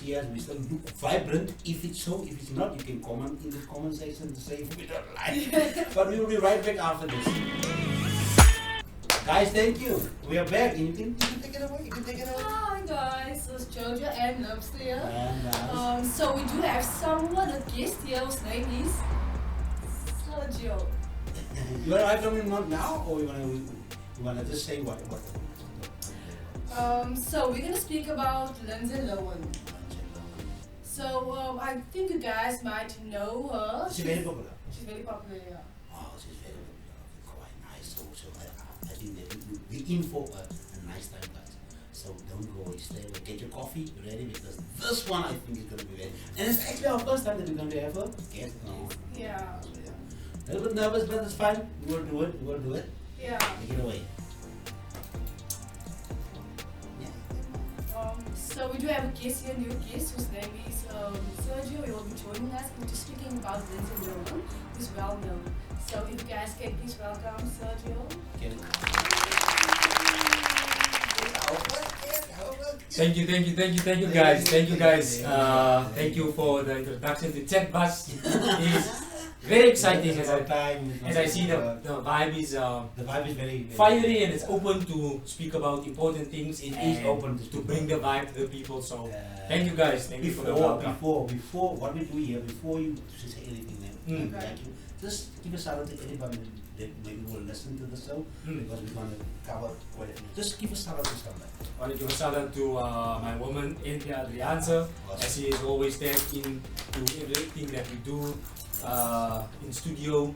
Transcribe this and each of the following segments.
see us, we still look vibrant. If it's so, if it's not, you can comment in the comment section and say we don't like. But we will be right back after this. Guys, thank you. We are back. And you can take it away. You can take it away. Hi guys, it's Jojo and Lobster here. And So we do have someone, a guest here whose name is Sergio. you want to write them now, or you want to just say what? So we're gonna speak about Lindsay Lohan. So I think you guys might know her. She's very popular. She's very popular, yeah. Oh, she's very popular. Quite nice. So I think that we in for a nice time, guys. So don't go, stay, get your coffee ready because this one I think is gonna be ready. And it's actually our first time that we're going to have a guest now. Yeah. A little bit nervous, but it's fine. We'll do it. We'll do it. Yeah. Take it away. So we do have a guest here, a new guest, whose name is Sergio. He will be joining us into speaking about Lindsay Lohan, who's well known. So if you guys can please welcome Sergio. Thank you guys. Thank you for the introduction to Chatbuzz. It's very exciting as I see the vibe is very fiery and it's open to speak about important things. It is open to bring the vibe to the people. So thank you guys. Thank you for the welcome. Before what we do here, before you say anything, thank you. Just give a shout out to anybody that maybe will listen to the show because we're going to cover quite a few. Just give a shout out to somebody. I want to give a shout out to my woman, India Adrianse, as she is always there in everything that we do in studio,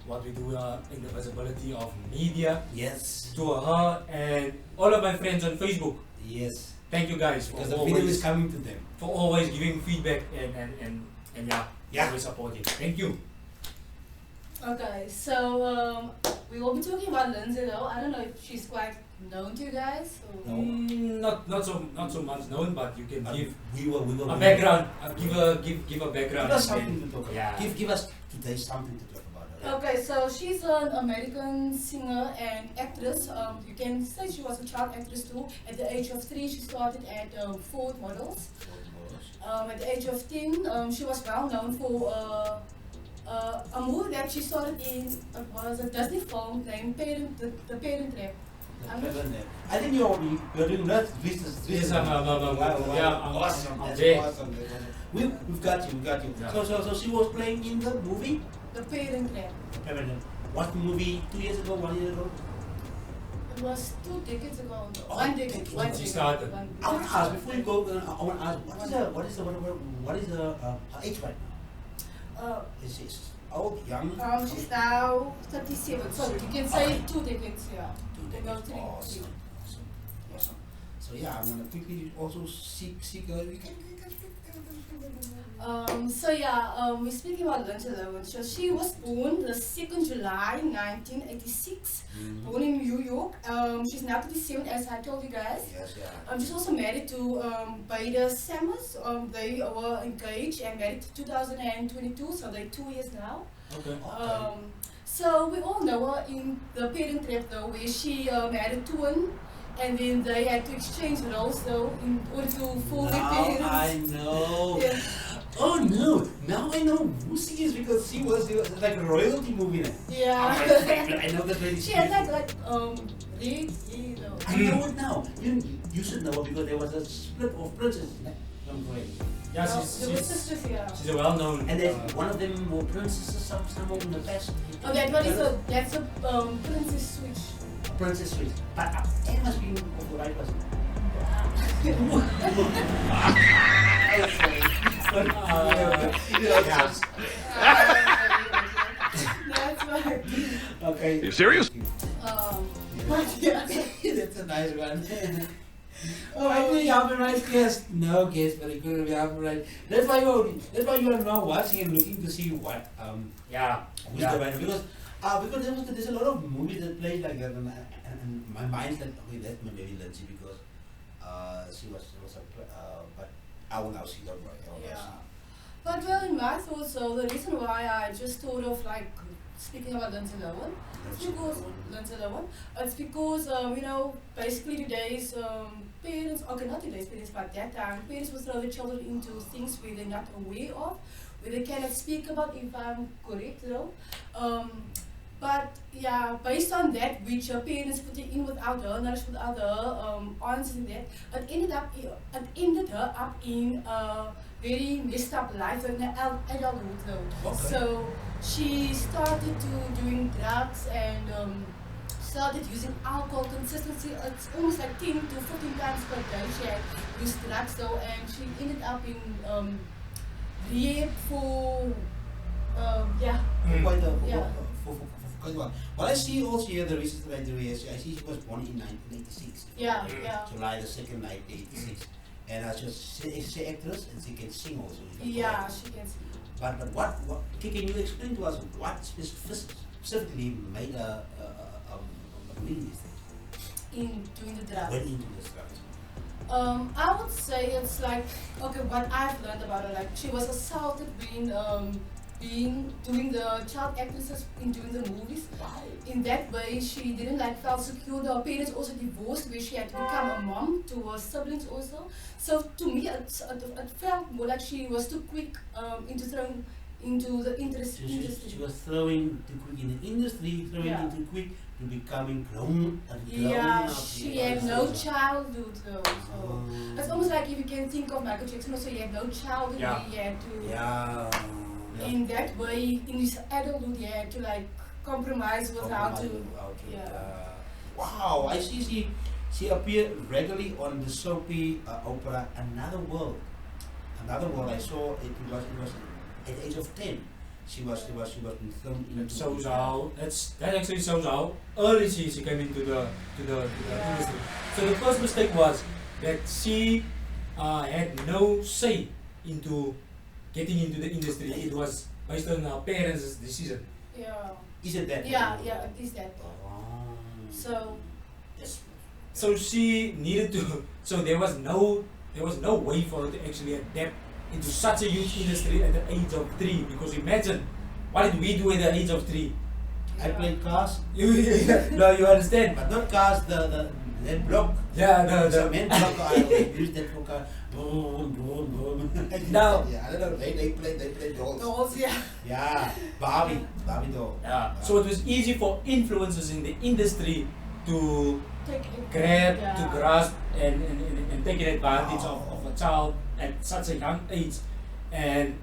what we do in the visibility of media. Yes. To her and all of my friends on Facebook. Yes. Thank you guys for because the video is coming to them. For always giving feedback and always supporting. Thank you. Okay, so we will be talking about Lindsay though. I don't know if she's quite known to you guys. Or Not so much known, but you can give a background. Give a background. Give us something to talk about. Yeah. Give us today something to talk about. Her. Okay, so she's an American singer and actress. You can say she was a child actress too. At the age of 3, she started at Ford Models. At the age of 10, she was well known for a movie that she started in. It was a Disney film named The Parent Trap. I think you're doing that. Yes, I'm awesome. there. Awesome. We've got you. Yeah. So she was playing in the movie. The Parent Trap. What movie? 2 years ago? 1 year ago? It was 2 decades ago. Oh, 1 decade. When she started. I want to ask before you go. I want to ask what is her age right now? Is she old, young? She's now 37. So you can say 2 decades. Yeah. 2 decades. Awesome. So yeah, I'm gonna quickly also seek. We're speaking about Lindsay Lohan. So she was born the 2nd July 1986, born in New York. She's now 37, as I told you guys. Yes, yeah. She's also married to Bader Sammers. They were engaged and married in 2022, so they're 2 years now. Okay. So we all know her in The Parent Trap though, where she married twin. And then they had to exchange roles though in order to fool their parents. I know. Yeah. Oh no! Now I know who she is because she was like a royalty movie. Yeah. I know that lady. She had red, you know. I know it now. You should know her because there was a split of princesses. Yeah, she's a well-known. And then one of them were princesses somehow in the past. Oh, that's a princess switch. Princess Switch. But it must be the right person. That's right. Okay. Are you serious? That's a nice one. Oh, I think you have a right guest. No guest, but it could be have a right. That's why you are now watching and looking to see what who's the right because there's a lot of movies that play like that and my mind's like okay that's maybe Lindsay because she was but I will now see that right. But well, in my thoughts, so the reason why I just thought of like speaking about Lindsay Lohan, it's because basically today's parents, okay, not today's parents, but that time, parents would throw the children into things where they're not aware of, where they cannot speak about, if I'm correct though. But yeah, based on that, which her parents put it in without her knowledge, without her answers in that, it ended her up in a very messed up life in adulthood though. Okay. So she started to doing drugs and started using alcohol consistently. It's almost like 10 to 15 times per day she had used drugs though, and she ended up in rehab for Quite a, Yeah. for quite a while. But I see also here the research that I do is I see she was born in 1986. yeah. July the 2nd, 1986. And she's an actress and she can sing also. Yeah, she can sing. But what can you explain to us what specifically made a believe these things? In doing the drugs. Went into this drugs. I would say it's like, okay, what I've learned about her, like she was assaulted doing the child actresses in doing the movies. Why? In that way, she didn't like felt secure. Her parents also divorced, where she had to become a mom to her siblings also. So to me, it felt more like she was too quick into throwing into the industry. She was throwing too quick in the industry, throwing Yeah. too quick to becoming grown Yeah, up. she had no childhood though. So it's almost like if you can think of Michael Jackson, also he had no childhood. Yeah. He had to. Yeah. In that way, in his adulthood, he had to like compromise with how to. Wow, I see she appeared regularly on the soapy opera Another World. Another World. I saw it was at the age of 10. She was being thrown into. That shows how that actually shows how early she came into the industry. So the first mistake was that she had no say into getting into the industry. It was based on her parents' decision. Yeah. Is it that? Yeah, it is that. Oh. So. Yes. So she needed to. So there was no way for her to actually adapt into such a huge industry at the age of 3. Because imagine, what did we do at the age of 3? I played cars, No, you understand? but not cars. The block. Yeah, The main block. I used that for car. Boom, boom, boom. No. Yeah, I don't know. They played dolls. Dolls, yeah. Yeah, Barbie doll. Yeah. So it was easy for influencers in the industry to Take it. grab, Yeah. to grasp, and take advantage of a child at such a young age. And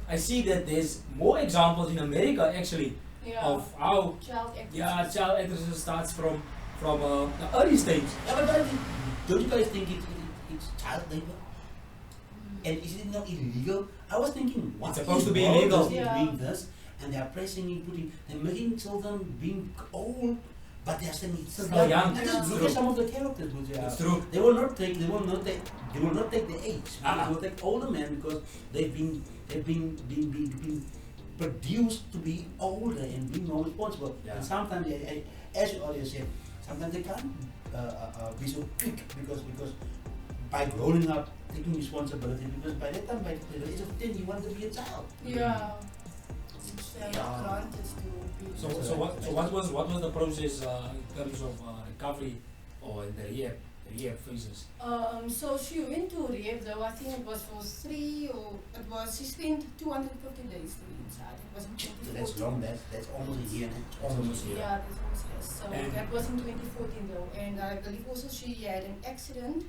I see that there's more examples in America actually Yeah. of how Child actors. child actresses starts from the early stage. Yeah, but don't you guys think it's child labor? And is it not illegal? I was thinking, what It's supposed to be is illegal. they're Yeah. doing this, and they're pressing, they're making children being old, but they're still young. Look at some of the characters, which It's true. They will not take the age. They will take older men because they've been produced to be older and be more responsible. Yeah. And sometimes, as you already said, sometimes they can't be so quick because by growing up, taking responsibility, because by that time, by the age of 10, you want to be a child. Yeah. Which they are Yeah. granted to be. So what was the process in terms of recovery or in the rehab phases? So she went to rehab though, I think it was for she spent 250 days inside. It was in 2014. That's long, that's almost a year. Almost a year. Yeah, that's almost yes. So And- that was in 2014 though. And I believe also she had an accident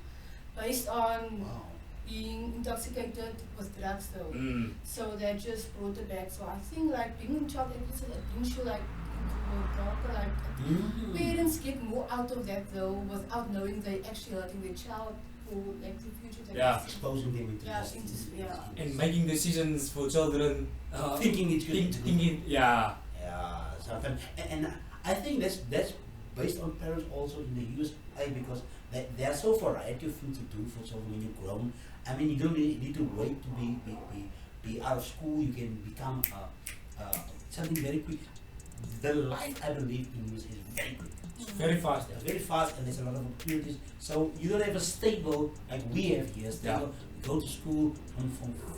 based on Wow. being intoxicated with drugs though. Mm. So that just brought her back. So I think like being in child actresses, it brings you like into a darker like Mm. parents get more out of that though without knowing they actually hurting their child for like the future. That Yeah. is- Exposing them into Yeah, this. yeah. And making decisions for children. Thinking it's good. Thinking, yeah. Yeah, sometimes, and I think that's based on parents also in the USA because there are so variety of things to do for children when you're grown. I mean, you don't really need to wait to be out of school. You can become something very quick. The life, I believe, in USA is very quick. It's very fast. It's very fast, and there's a lot of opportunities. So you don't have a stable like we have here. Stable. You go to school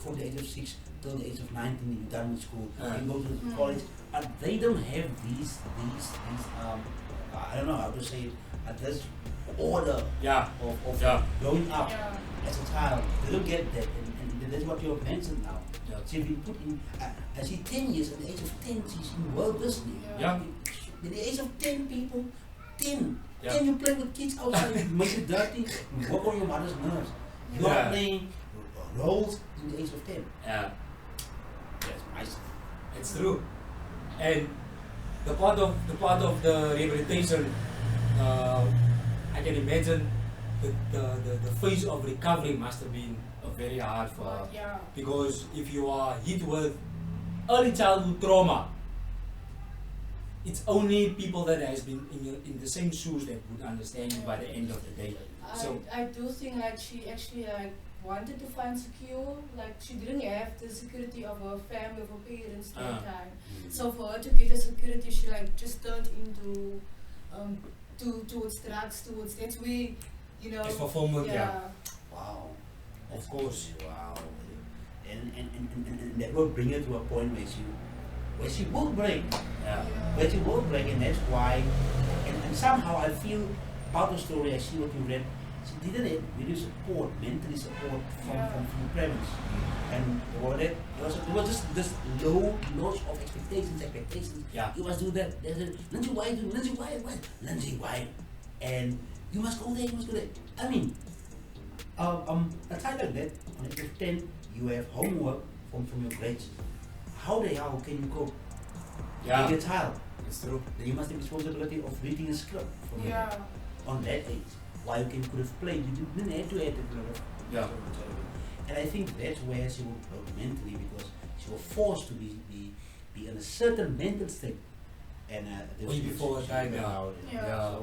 from the age of 6 till the age of 19. You're done with school. You go to college, but they don't have these I don't know how to say it. There's order Yeah. of Yeah. growing up Yeah. as a child. They don't get that, and that's what you have mentioned now. Yeah. She's been put in, I see 10 years, at the age of 10, she's in Walt Disney. Yeah. At the age of 10 people, 10. Yeah. 10 you play with kids outside, you make it dirty, you work on your mother's nerves. You are Yeah. playing roles in the age of 10. Yeah. That's nice. It's true. And the part of the rehabilitation, I can imagine the phase of recovery must have been very hard for her. Yeah. Because if you are hit with early childhood trauma, it's only people that has been in the same shoes that would understand you by the end of the day. So I do think like she actually like wanted to find secure, like she didn't have the security of her family, of her parents that time. So for her to get the security, she like just turned into towards drugs, towards that's where, you know. it's fulfillment, yeah. Wow. Of course. Wow. And that will bring her to a point where she will break. Yeah. Where she will break, and that's why, and somehow I feel about the story, I see what you read, she didn't have really support, mentally support from the parents. And there was just this low notch of expectations. Yeah. You must do that. There's a Lindsay, why? Lindsay, why? And you must go there, you must go there. I mean, a child like that, on age of 10, you have homework from your grades. How the hell can you cope? Yeah. With your child. It's true. Then you must have responsibility of reading a script for them Yeah. on that age. While you could have played, you didn't have to have it. Yeah. And I think that's where she will grow mentally, because she was forced to be in a certain mental state. And Way before her time, yeah. Yeah.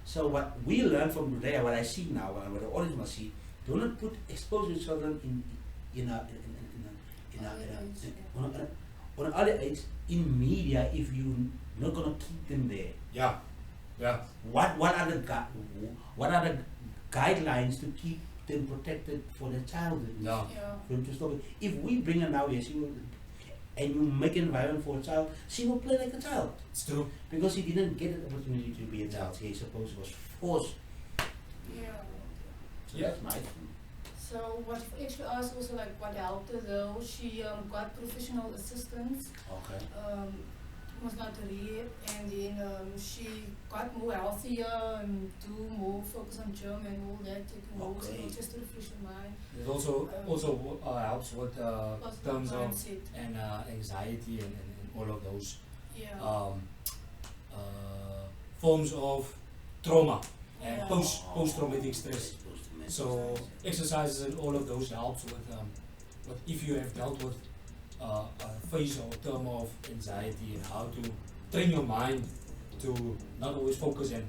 So what we learn from today, what I see now, what the audience must see, do not expose your children on an early age in media if you're not gonna keep them there. Yeah. Yeah. What are the guidelines to keep them protected for their childhood? Yeah. Yeah. For them to stop it. If we bring her now here, she will, and you make an environment for a child, she will play like a child. It's true. Because she didn't get an opportunity to be a child. She supposed she was forced. Yeah. So Yeah. that's my thing. So what actually asked also like what helped her though, she got professional assistance. Okay. Was not a rehab, and then she got more healthier and do more focus on gym and all that, taking walks and all, just to refresh your mind. It also helps with Positive terms of mindset. and anxiety and all of those Yeah. forms of trauma and Yeah. post-traumatic stress. So exercises and all of those helps with if you have dealt with a phase or term of anxiety, and how to train your mind to not always focus and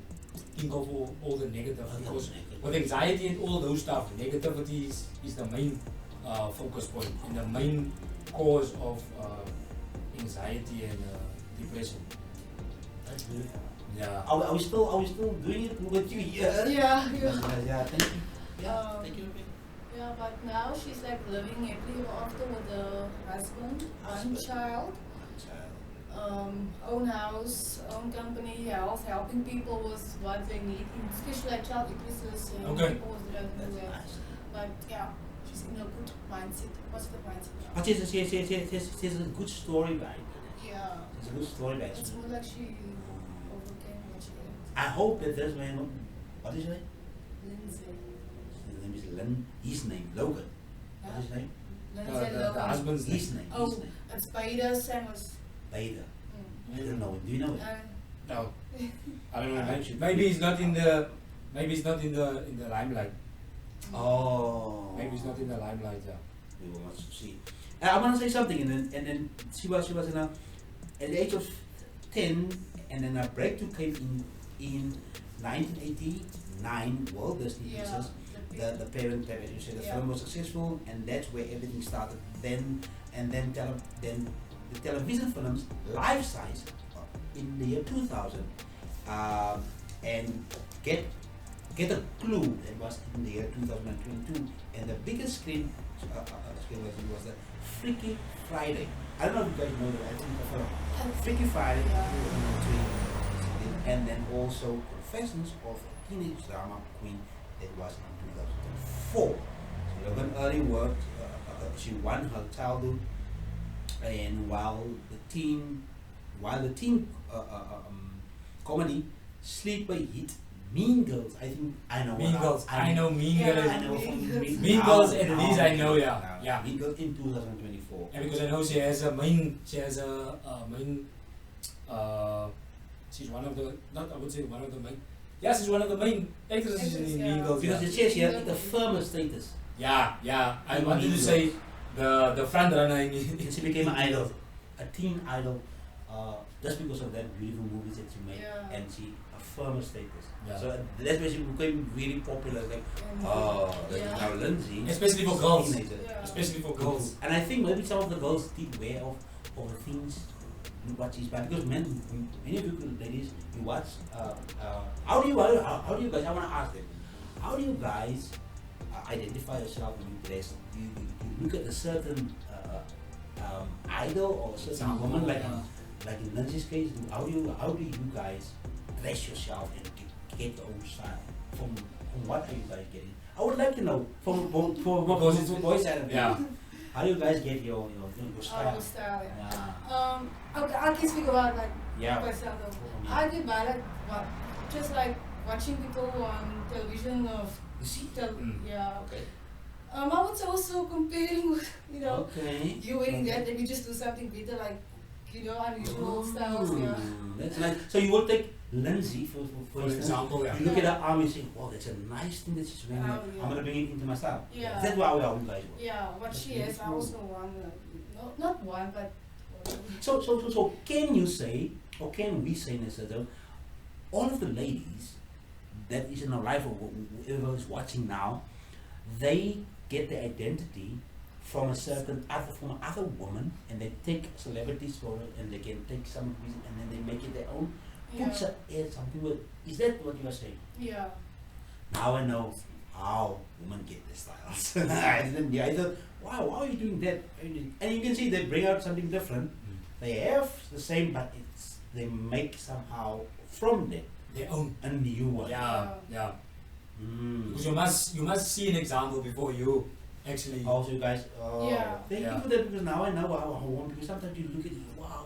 think of all the negative, because with anxiety and all those stuff, negativity is the main focus point and the main cause of anxiety and depression. That's good. Yeah. Are we still doing it with you here? Yeah. Yeah, thank you. Yeah, thank you. Yeah, but now she's like living happily ever after with her husband, one child, own house, own company, health, helping people with what they need, especially like child crisis and Okay. people with drug That's use. nice. But yeah, she's in a good mindset, positive mindset now. But she's a good story behind it. Yeah, It's a good story behind it's it. more like she overcame what she had. I hope that this man, what is his name? Lindsay. His name is Lynn. His name, Logan. What is his name? Lindsay The Lohan. husband's His name. Oh, His name. it's Bader Samus. Bader. I don't know. Do you know it? No, I don't know. I should- Maybe it's not in the limelight. Oh. Maybe it's not in the limelight. Yeah. We will not see. I want to say something, and then she was at the age of 10, and then a breakthrough came in 1989. Walt Disney Yeah. Princess. The parent, as you said, the film was successful, and that's where everything started. Then the television films, life size, in the year 2000, and get a clue. It was in the year 2022, and the biggest screen was the Freaky Friday. I don't know if you guys know that. I think the film Freaky Friday, Yeah. 2003, and then also Confessions of teenage drama queen that was in 2004. So Lohan early worked, she won her childhood, and while the teen comedy Sleeper hit Mean Girls. I think I know. Mean Girls. I know Mean Yeah, Girls. I know from Mean Girls at least I know, yeah. Yeah. Mean Girls in 2024. And because I know she has a main, she's one of the, not I would say one of the main, yeah, she's one of the main actresses in Mean Girls. Because Yeah. it says here the firmer status. Yeah. I In wanted Mean to Girls. say the front runner in And she became an idol, a teen idol, just because of that beautiful movies that she made, Yeah. and she a firmer status. Yeah. So that's why she became really popular. Like, And, that is yeah. now Lindsay, Especially for is a girls. teenager. Yeah. especially for girls. And I think maybe some of the girls did aware of the things what she's bad, because many of you ladies, you watch. How do you guys? I want to ask them. How do you guys identify yourself when you dress? Do you look at a certain idol or a certain Example, woman, yeah. like in Lindsay's case? How do you guys dress yourself and get your own style? From what are you guys getting? I would like to know from both boys side of Yeah. how do you guys get your style? Our style, yeah. Yeah. Okay, I can speak about like Yeah. myself though. Yeah. I did by like what, just like watching people on television of You see? yeah. Okay. I would say also comparing with, Okay. you wearing that, then you just do something better, like, unusual styles, yeah. That's nice. So you will take Lindsay for For instance. example, yeah. You look at her arm and say, wow, that's a nice thing that she's wearing. Oh, yeah. I'm gonna bring it into my style. Yeah. That's how you guys work. Yeah, what That's she is, I beautiful. also want, not one, but So can you say, or can we say necessarily, all of the ladies that is in our life or whoever is watching now, they get their identity from from other woman, and they take celebrities for it, and they can take some reason, and then they make it their own. yeah. Add something with. Is that what you are saying? Yeah. Now I know how women get their styles. I didn't. Yeah, I thought, wow, why are you doing that? And you can see they bring out something different. They have the same, but they make somehow from them Their own. a new one. Yeah. Mm. Because you must see an example before you actually. Also, you guys, Yeah. thank you Yeah. for that, because now I know how women, because sometimes you look at it, wow,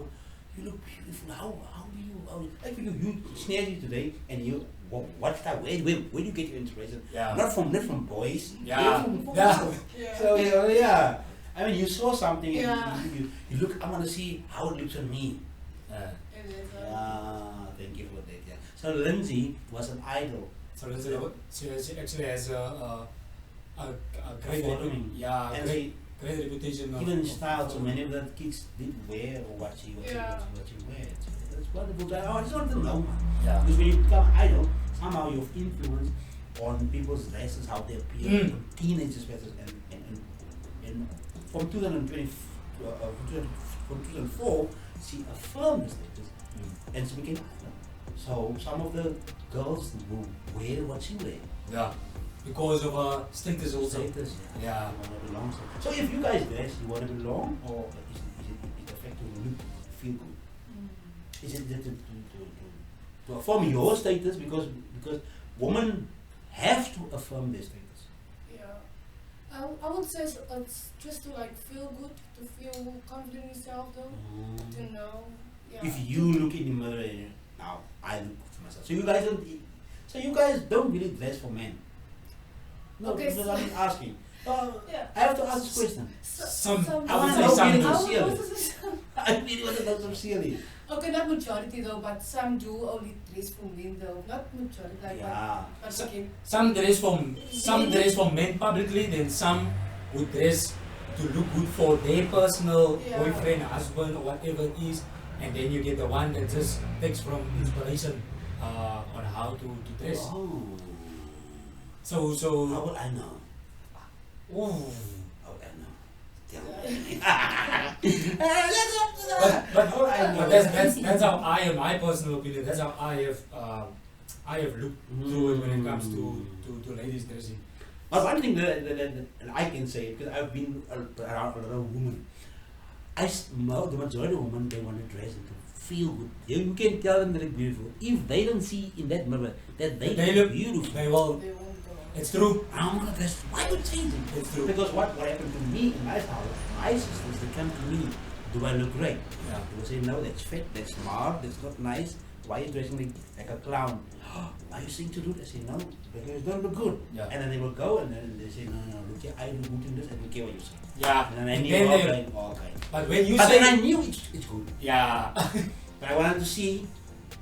you look beautiful. How do you, like for you snazzy today, and you, what style, where do you get your inspiration? Yeah. Not from boys. Yeah. From Yeah. yourself. Yeah. So yeah, I mean, you saw something, and Yeah. you look. I want to see how it looks on me. It is, Yeah, thank you for that. Yeah. So Lindsay was an idol. So she actually has a great Following. yeah, And great reputation. Even style, so many of the kids did wear or what she Yeah. wear. So that's wonderful. I just want to know. Yeah. Because when you become an idol, somehow you've influenced on people's dresses, how they appear, Mm. on teenagers' dresses, and from 2020, from 2004, she affirmed this status, and she became idol. So some of the girls will wear what she wear. Yeah. Because of her status also. Status, Yeah. You want to belong. So if you guys dress, you want to belong, or is it affecting you feel good? Is it to affirm your status, because women have to affirm their status. Yeah. I would say it's just to like feel good, to feel confident in yourself though, to know. Yeah. If you look in the mirror, and now I look for myself. So you guys don't really dress for men. No, Okay, because so- I'm asking. Yeah. I have to ask this question. Some- I would say I some would do. also say some. I really want to know some silly. Okay, not majority though, but some do only dress for men though. Not majority, like Yeah. but So- okay. Some dress for men publicly, then some would dress to look good for their personal Yeah. boyfriend, husband, or whatever it is, and then you get the one that just takes from inspiration on how to dress. Oh. So How would I know? ooh. How would I know? Tell me. But that's how I, in my personal opinion, that's how I have looked through it when it comes to ladies dressing. But one thing that I can say, because I've been around a lot of women, The majority of women, they want to dress and to feel good. You can tell them they look beautiful. If they don't see in that mirror that they look beautiful, they won't. They won't go. It's true. I'm gonna dress. Why would change it? It's true. Because what happened to me in my house, my sisters, they come to me. Do I look great? Yeah. They will say, no, that's fat, that's smart, that's not nice. Why are you dressing like a clown? Are you saying to do this? I say, no, because it don't look good. Yeah. And then they will go and then they say, no, look here, I look good in this, I don't care what you say. Yeah. And then I And knew, then they- okay, okay. But when you But say, then I knew it's good. yeah, But I wanted to see,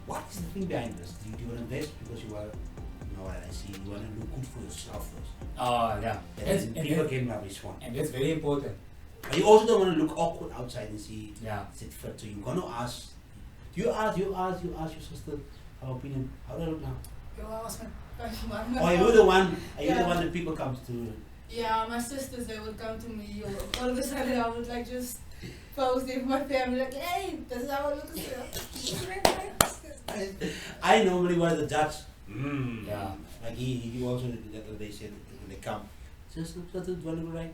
what is the thing behind this? Do you want to dress because you are, I see, you want to look good for yourself first. yeah, And then people can now respond. and that's very important. But you also don't want to look awkward outside and see, Yeah. is it fit? So you're going to ask, you ask your sister her opinion. How do I look now? Yo, I was my Or you're the one that people come to. Yeah, my sisters, they would come to me, or all of a sudden I would like just post it for my family, like, hey, this is how I look. I normally was the judge. Yeah. Like he also, they said, when they come, sister, does it look right?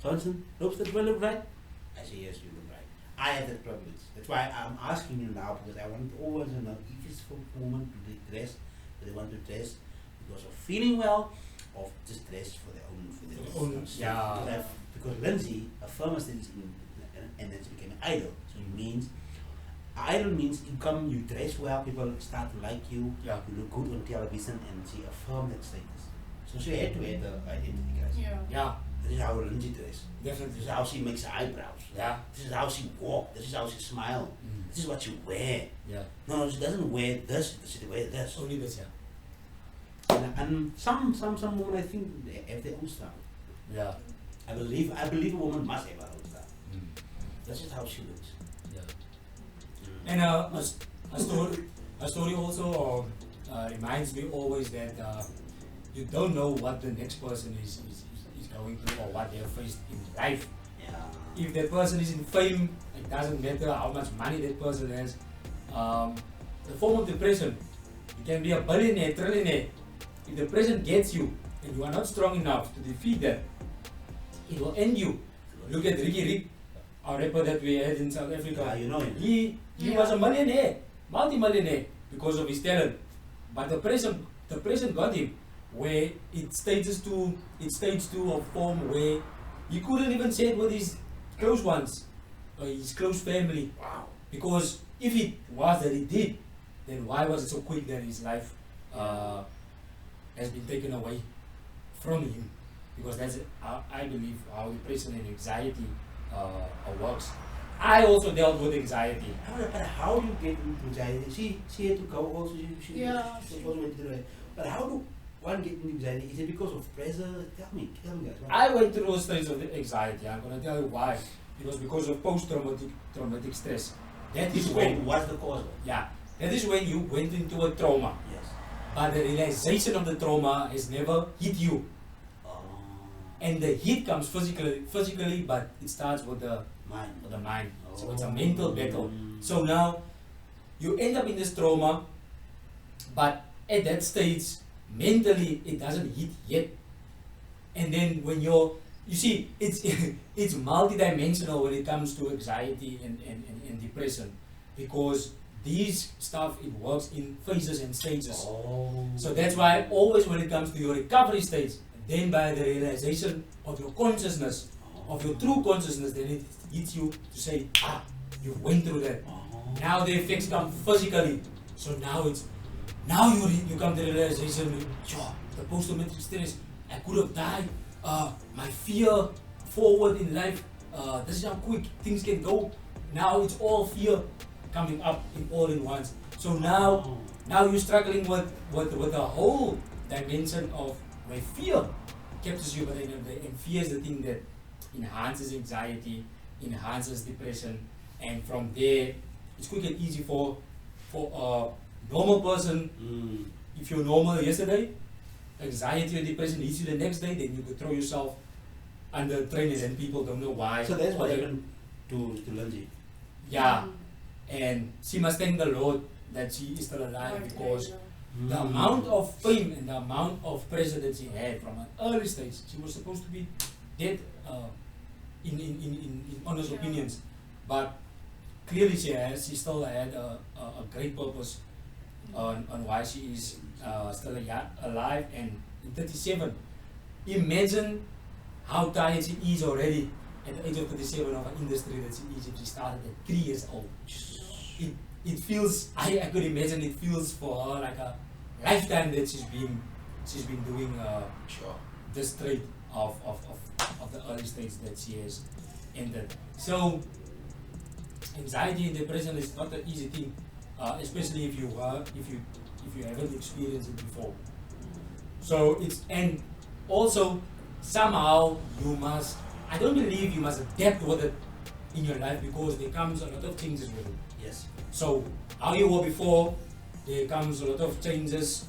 Johnson, looks that look right? I say, yes, you look right. I have that privilege. That's why I'm asking you now, because I want to always know if it's for women to dress, do they want to dress because of feeling well, or just dress for their own. Yeah. Because Lindsay, a pharmacist, and then she became an idol. So it means, idol means you come, you dress well, people start to like you, Yeah. you look good on television, and she affirm that status. So she had to have the identity, guys. Yeah. Yeah, This is how Lindsay dress. This definitely. is how she makes her eyebrows. Yeah. This is how she walk. This is how she smile. Mm. This is what she wear. Yeah. No, she doesn't wear this. She wears this. Only this, yeah. And some women, I think, they have their own style. Yeah. I believe a woman must have her own style. Mm. That's just how she looks. Yeah. And a story also reminds me always that you don't know what the next person is going through or what they have faced in life. Yeah. If that person is in fame, it doesn't matter how much money that person has. The form of depression, you can be a billionaire, trillionaire. If depression gets you and you are not strong enough to defeat that, it will end you. Look at Ricky Rick, our rapper that we had in South Africa. Yeah, you know him. He was a millionaire, multi-millionaire because of his talent. But depression got him where it stages to a form where he couldn't even share it with his close ones, his close family. Wow. Because if it was that he did, then why was it so quick that his life has been taken away from him? Because that's, I believe, how depression and anxiety works. I also dealt with anxiety. But how do you get into anxiety? She had to go also. She also went to the. But how do one get into anxiety? Is it because of pressure? Tell me guys. I went through those stages of anxiety. I'm going to tell you why. It was because of post-traumatic stress. That is when, What's the cause? yeah, that is when you went into a trauma. Yes. But the realization of the trauma has never hit you. And the hit comes physically, but it starts with the mind. So it's a mental battle. So now you end up in this trauma, but at that stage, mentally it doesn't hit yet. And then when you see, it's it's multidimensional when it comes to anxiety and depression, because these stuff, it works in phases and stages. So that's why always when it comes to your recovery stage, then by the realization of your consciousness, of your true consciousness, then it hits you to say, you went through that. Now the effects come physically. So now you come to the realization, the post-traumatic stress, I could have died. My fear forward in life, this is how quick things can go. Now it's all fear coming up all in once. So now you're struggling with the whole dimension of where fear captures you, but and fear is the thing that enhances anxiety, enhances depression, and from there it's quick and easy for a normal person. If you're normal yesterday, anxiety or depression hits you the next day, then you could throw yourself under trainers and people don't know why. So that's what happened to Lindsay. Yeah, and she must thank the Lord that she is still alive, because the amount of fame and the amount of pressure that she had from an early stage, she was supposed to be dead in honest opinions. but clearly she still had a great purpose on why she is still alive and 37. Imagine how tired she is already at the age of 37 of an industry that she is if she started at 3 years old. It feels, I could imagine it feels for her like a lifetime that she's been doing this trade of the early stage that she has entered. So anxiety and depression is not an easy thing, especially if you haven't experienced it before. So and also somehow you must, I don't believe you must adapt with it in your life because there comes a lot of changes with it. Yes. So how you were before, there comes a lot of changes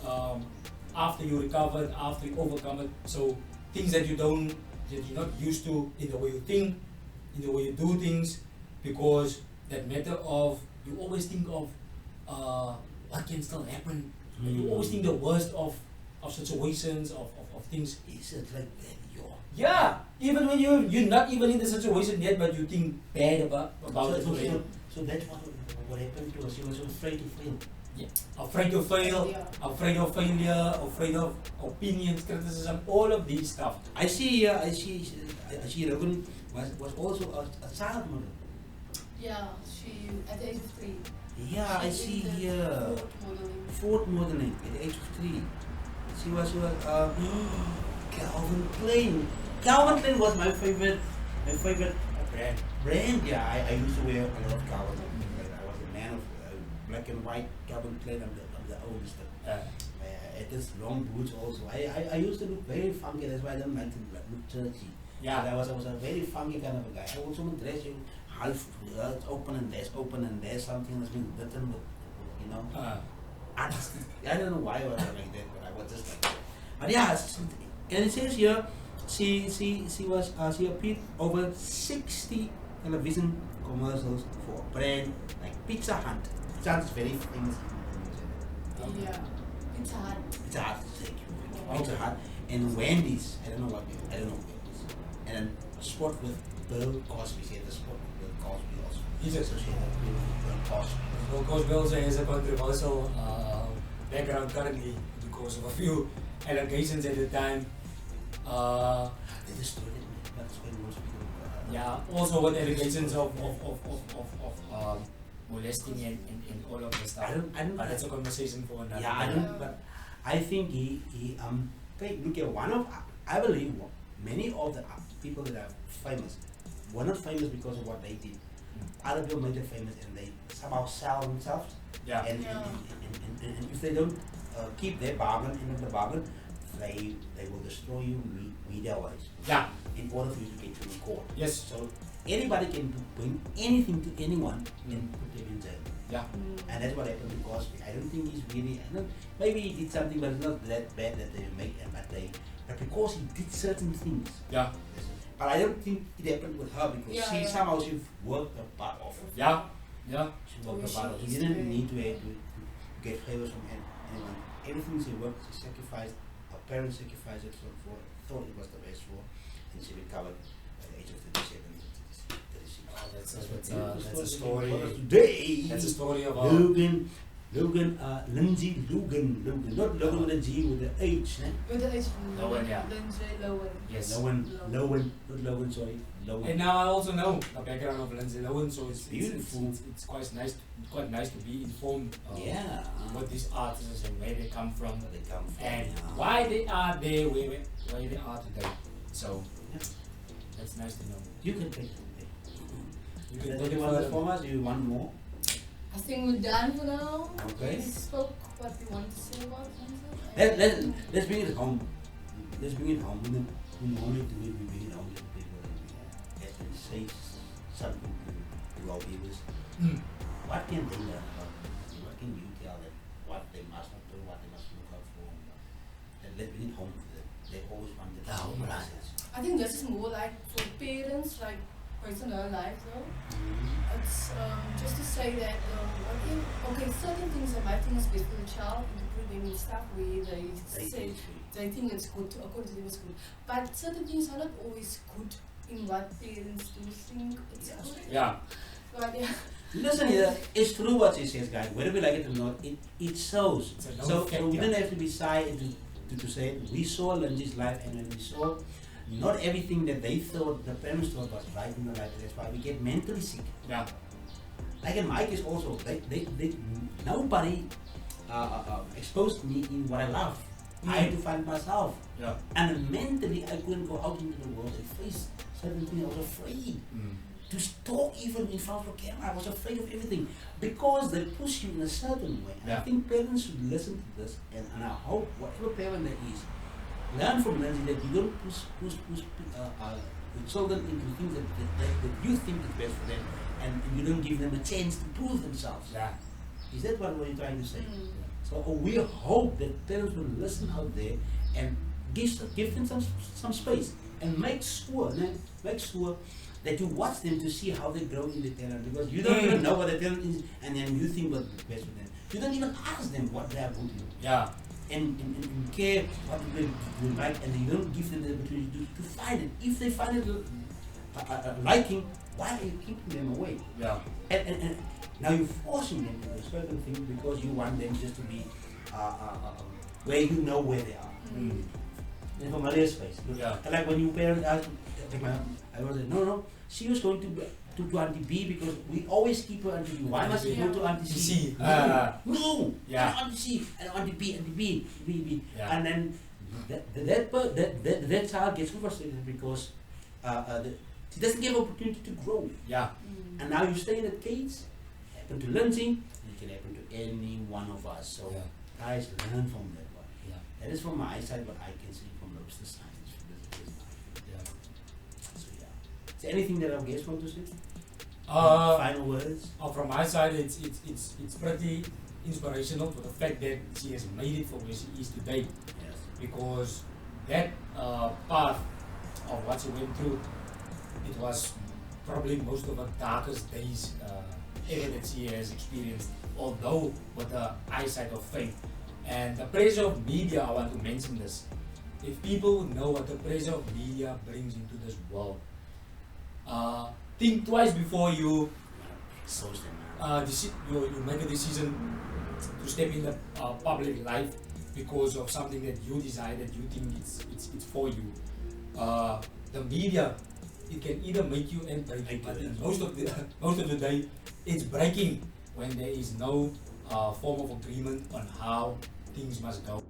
after you recovered, after you overcome it. So things that you're not used to in the way you think, in the way you do things, because that matter of you always think of what can still happen. You always think the worst of situations, of things. Is it like that? Yeah, even when you're not even in the situation yet, but you think bad about it. So that's what happened to her. She was afraid to fail. Yeah. Afraid to fail, afraid of failure, afraid of opinions, criticism, all of these stuff. I see Logan was also a child model. Yeah, she at the age of 3. Yeah, I see here. Ford modeling at the age of 3. She was Calvin Klein. Calvin Klein was my favorite brand. Yeah, I used to wear a lot of Calvin Klein. I was a man of black and white Calvin Klein. I'm the oldest. I had this long boots also. I used to look very funky. That's why I don't like to look churchy. Yeah. But I was a very funky kind of a guy. I also would dress you half open and there's something that's been written with, you know. I don't know why I was like that, but I was just like that. But yeah, and it says here, she appeared over 60 television commercials for a brand like Pizza Hut. Pizza Hut is very famous. Yeah, Pizza Hut. Pizza Hut, thank you. Pizza Hut and Wendy's. I don't know Wendy's. And then a spot with Bill Cosby. She had a spot with Bill Cosby also. He's associated with Bill Cosby. Bill Cosby also has a controversial background currently because of a few allegations at the time. They destroyed it. That's why most people. Yeah, also with allegations of molesting and all of the stuff. I don't. But that's a conversation for another. Yeah, I don't. But I think he look at I believe many of the people that are famous were not famous because of what they did. Other people made them famous and they somehow sell themselves. Yeah. And if they don't keep their bargain, end of the bargain, they will destroy you media-wise. Yeah. In order for you to get to the court. Yes. So anybody can bring anything to anyone and put them in jail. Yeah. And that's what happened to Cosby. I don't think he's really. Maybe he did something, but it's not that bad that they make. But because he did certain things. Yeah. But I don't think it happened with her because somehow she worked her butt off. Yeah. Yeah. She worked her butt off. She didn't need to get favors from anyone. Everything she worked, she sacrificed. Her parents sacrificed it for. Thought it was the best for, and she recovered at the age of 37. 36. Oh, that's a story. Today. That's a story of Lindsay Lohan, not Lohan with a G, with the H. With the H. Lohan, yeah. Lindsay Lohan. Yes. Lohan, not Lohan, sorry. Lohan. And now I also know the background of Lindsay Lohan, so it's beautiful. It's quite nice to be informed what these artists and where they come from, and why they are there, where they are today. So that's nice to know. You can take it. You can take it further from us. Do you want more? I think we're done for now. Okay. We spoke what we want to say about something. Let's bring it home. Let's bring it home. We normally do it. We bring it home to people and we say something to our viewers. What can they learn about it? What can you tell them? What they must not do, what they must look out for. And let's bring it home to them. They always want the home message. I think this is more like for parents, like personal life though. It's just to say that certain things that might think is best for the child, and to put them in stuff where they think it's good, according to them it's good. But certain things are not always good in what parents do think it's good. Yeah. But yeah. Listen, it's true what she says, guys. Whether we like it or not, it shows. It's a known So fact, we yeah. don't have to be shy to say it. We saw Lindsay's life, and when we saw not everything that they thought, the parents thought was right in the life. That's why we get mentally sick. Yeah. Like in my case also, nobody exposed me in what I love. I had to find myself. Yeah. And mentally, I couldn't go out into the world and face certain things. I was afraid to talk even in front of a camera. I was afraid of everything because they push you in a certain way. And I Yeah. think parents should listen to this, and I hope whatever parent there is, learn from Lindsay that you don't push your children into things that you think is best for them, and you don't give them a chance to prove themselves. Yeah. Is that what you're trying to say? Mm. So we hope that parents will listen out there and give them some space, and make sure that you watch them to see how they grow in the talent, because you don't even know what the talent is, and then you think what's best for them. You don't even ask them what they are good in. Yeah. And care what they like, and you don't give them the opportunity to find it. If they find it liking, why are you keeping them away? Yeah. And now you're forcing them to do certain things because you want them just to be where you know where they are. Mm. In familiar space. Yeah. And like when you parents ask, I was like, no, she was going to Auntie B because we always keep her Auntie B. Why must she go to Auntie C? C. No, Yeah. Auntie C and Auntie B. Yeah. And then that child gets frustrated because she doesn't give opportunity to grow. Yeah. Mm. And now you stay in a cage. Happen to Lindsay, it can happen to any one of us. So Yeah. guys, learn from that one. Yeah. That is from my side, what I can see from lobster science. Yeah. So yeah. Is there anything that our guests want to say? Final words? From my side, it's pretty inspirational for the fact that she has made it for where she is today. Yes. Because that path of what she went through, it was probably most of her darkest days ever that she has experienced, although with the eyesight of faith. And the pressure of media, I want to mention this. If people would know what the pressure of media brings into this world, think twice before you you make a decision to step in the public life because of something that you desire, that you think it's for you. The media, it can either make you and break you, but in most of the day, it's breaking when there is no form of agreement on how things must go.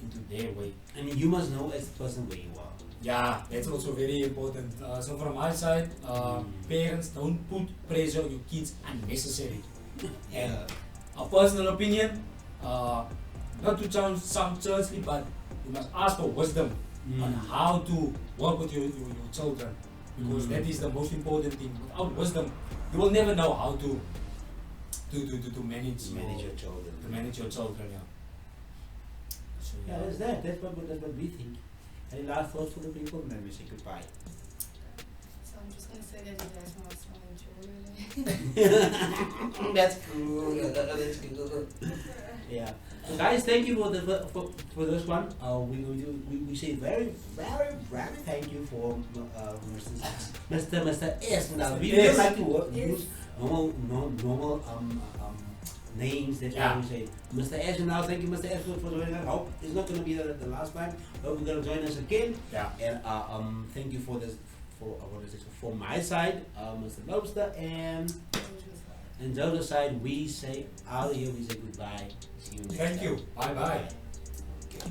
Into their way. And you must know as a person where you are. Yeah, that's also very important. So from my side, parents, don't put pressure on your kids unnecessarily. And a personal opinion, not to sound churchly, but you must ask for wisdom on how to work with your children, because that is the most important thing. Without wisdom, you will never know how to manage Your children. to manage your children. Yeah. So, Yeah, that's that. That's what we think. Any last thoughts for the people? And then we say goodbye. So I'm just gonna say that you guys must enjoy. That's cool. That's good. Yeah. So guys, thank you for this one. We say very thank you for Mr. S. Now we don't like to use normal names that we say. Mr. S. Now thank you, Mr. S. for joining us. Hope it's not going to be the last time. Hope you're going to join us again. Yeah. And thank you for this. For my side, Mr. Lobster and Jose's side, we say out here. We say goodbye. See you next time. Thank you. Bye bye. Okay.